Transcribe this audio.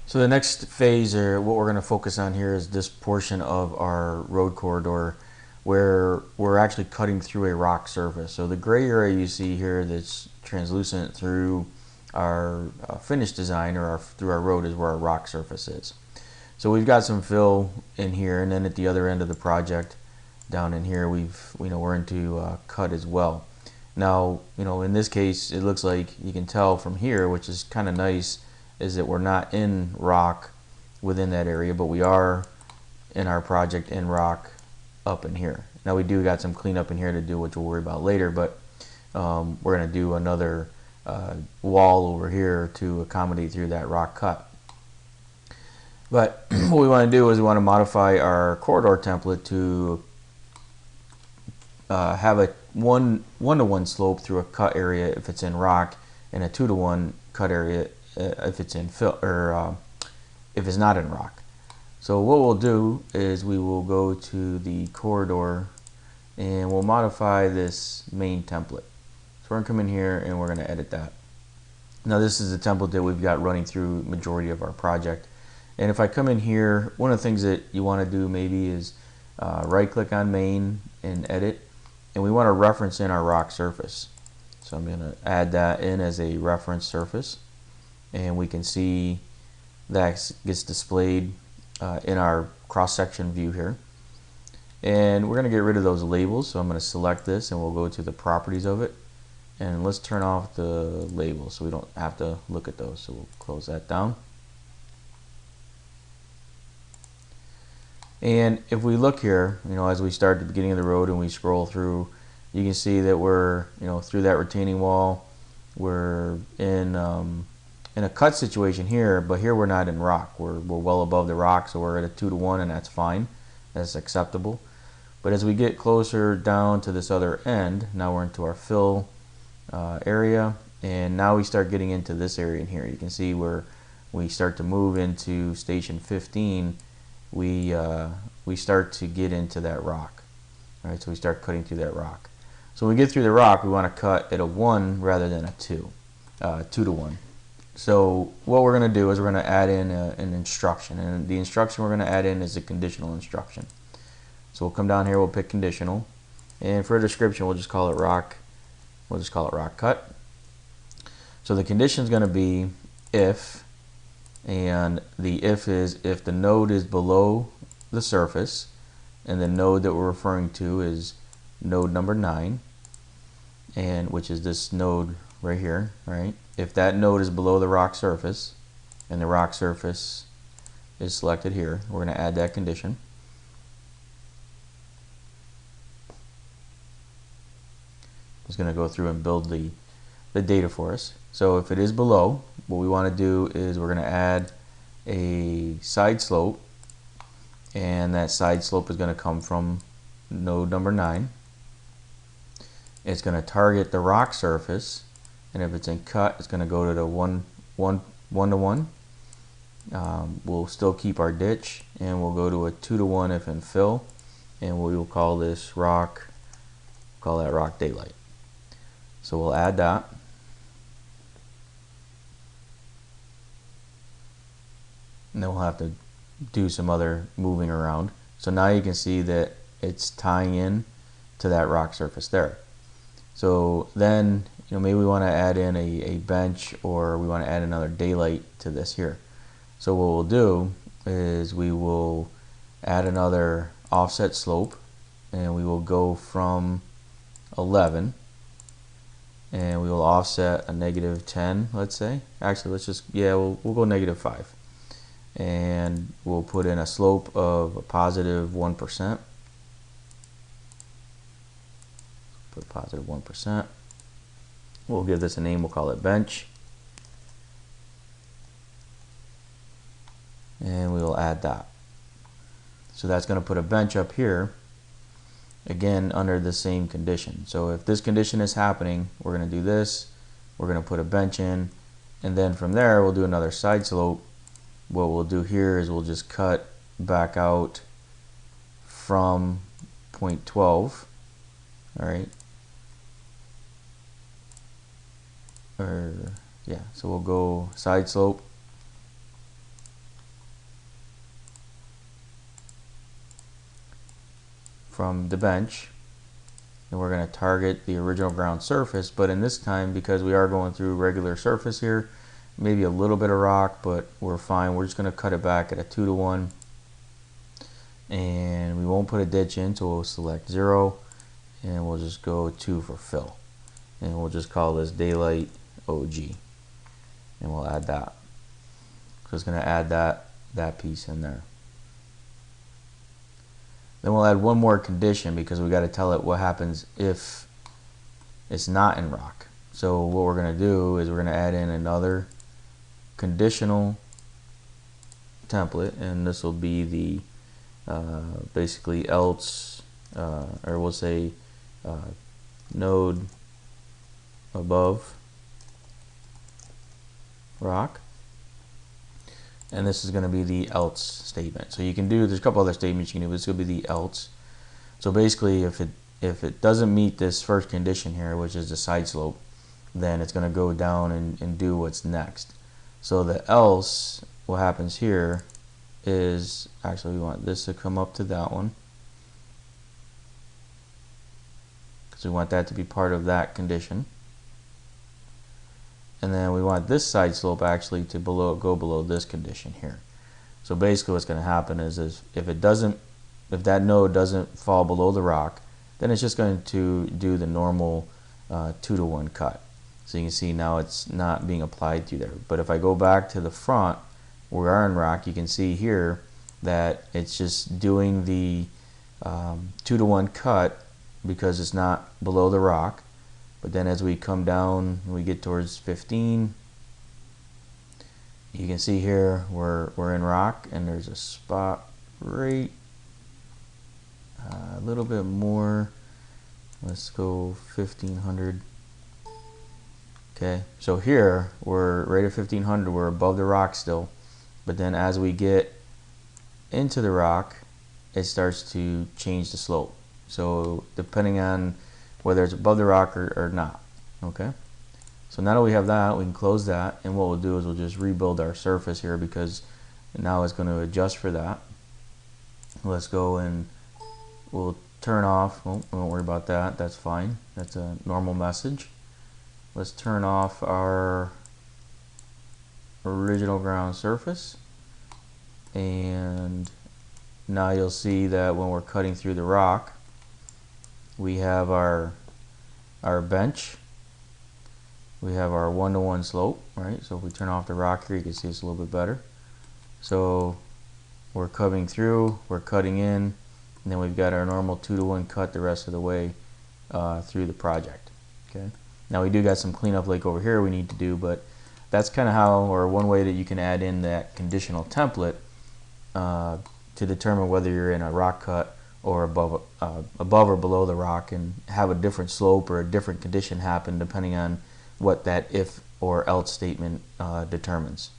So the next phase, or what we're going to focus on here, is this portion of our road corridor where we're actually cutting through a rock surface. So the gray area you see here that's translucent through our finished design, or through our road, is where our rock surface is. So we've got some fill in here, and then at the other end of the project down in here we're into cut as well. Now, in this case, it looks like you can tell from here, which is kind of nice, is that we're not in rock within that area, but we are in our project in rock up in here. Now we do got some cleanup in here to do, which we'll worry about later, but we're going to do another wall over here to accommodate through that rock cut. But what we want to do is we want to modify our corridor template to have a 1-to-1 slope through a cut area if it's in rock, and a 2-to-1 cut area if it's in fill, or if it's not in rock. So what we'll do is we will go to the corridor and we'll modify this main template. So we're going to come in here and we're going to edit that. Now this is the template that we've got running through majority of our project. And if I come in here, one of the things that you want to do maybe is right click on main and edit, and we want to reference in our rock surface. So I'm going to add that in as a reference surface, and we can see that gets displayed in our cross-section view here. And we're going to get rid of those labels, so I'm going to select this and we'll go to the properties of it, and let's turn off the labels so we don't have to look at those. So we'll close that down. And if we look here, as we start at the beginning of the road and we scroll through, you can see that we're, through that retaining wall, we're in a cut situation here, but here we're not in rock. We're well above the rock, so we're at a 2-to-1, and that's fine. That's acceptable. But as we get closer down to this other end, now we're into our fill area, and now we start getting into this area in here. You can see where we start to move into station 15. We start to get into that rock. All right, so we start cutting through that rock. So when we get through the rock, we want to cut at a 1 rather than a 2-to-1. So what we're going to do is we're going to add in an instruction, and the instruction we're going to add in is a conditional instruction. So we'll come down here, we'll pick conditional, and for a description we'll just call it rock. We'll just call it rock cut. So the condition is going to be if, and the if is if the node is below the surface, and the node that we're referring to is node number 9, and which is this node right here, right? If that node is below the rock surface, and the rock surface is selected here, we're going to add that condition. It's going to go through and build the data for us. So if it is below, what we want to do is we're going to add a side slope, and that side slope is going to come from node number 9. It's going to target the rock surface, and if it's in cut, it's going to go to the 1-to-1. We'll still keep our ditch, and we'll go to a 2-to-1 if in fill, and we will call this rock, call that rock daylight. So we'll add that. And then we'll have to do some other moving around. So now you can see that it's tying in to that rock surface there. So then, maybe we want to add in a bench, or we want to add another daylight to this here. So what we'll do is we will add another offset slope, and we will go from 11, and we will offset a -10, let's say. Actually, let's just, we'll go -5. And we'll put in a slope of a +1%. Put +1%. We'll give this a name, we'll call it bench. And we will add that. So that's going to put a bench up here, again under the same condition. So if this condition is happening, we're going to do this, we're going to put a bench in, and then from there we'll do another side slope. What we'll do here is we'll just cut back out from point 12, all right, so we'll go side slope, from the bench, and we're going to target the original ground surface. But in this time, because we are going through regular surface here, maybe a little bit of rock, but we're fine. We're just going to cut it back at a 2-to-1, and we won't put a ditch in, so we'll select 0, and we'll just go 2 for fill, and we'll just call this daylight OG, and we'll add that. So it's going to add that piece in there. Then we'll add one more condition, because we got to tell it what happens if it's not in rock. So what we're going to do is we're going to add in another conditional template, and this will be the basically else, or we'll say node above rock, and this is going to be the else statement. So you can do, there's a couple other statements you can do, but this will be the else. So basically, if it doesn't meet this first condition here, which is the side slope, then it's going to go down and do what's next. So the else, what happens here is, actually we want this to come up to that one, because we want that to be part of that condition. And then we want this side slope actually to go below this condition here. So basically what's going to happen is if that node doesn't fall below the rock, then it's just going to do the normal 2-to-1 cut. So you can see now it's not being applied to there. But if I go back to the front where we are in rock, you can see here that it's just doing the 2-to-1 cut because it's not below the rock. But then as we come down, we get towards 15, you can see here we're in rock, and there's a spot right a little bit more. Let's go 1500. Okay, so here we're right at 1500, we're above the rock still, but then as we get into the rock, it starts to change the slope. So depending on whether it's above the rock or not. Okay, so now that we have that, we can close that, and what we'll do is we'll just rebuild our surface here, because now it's going to adjust for that. Let's go and we'll turn off, well, we won't worry about that, that's fine, that's a normal message. Let's turn off our original ground surface, and now you'll see that when we're cutting through the rock, we have our bench, we have our 1-to-1 slope, right? So if we turn off the rock here, you can see it's a little bit better. So we're coming through, we're cutting in, and then we've got our normal 2-to-1 cut the rest of the way through the project. Okay. Now we do got some cleanup like over here we need to do, but that's kind of how, or one way that you can add in that conditional template to determine whether you're in a rock cut or above or below the rock, and have a different slope or a different condition happen depending on what that if or else statement determines.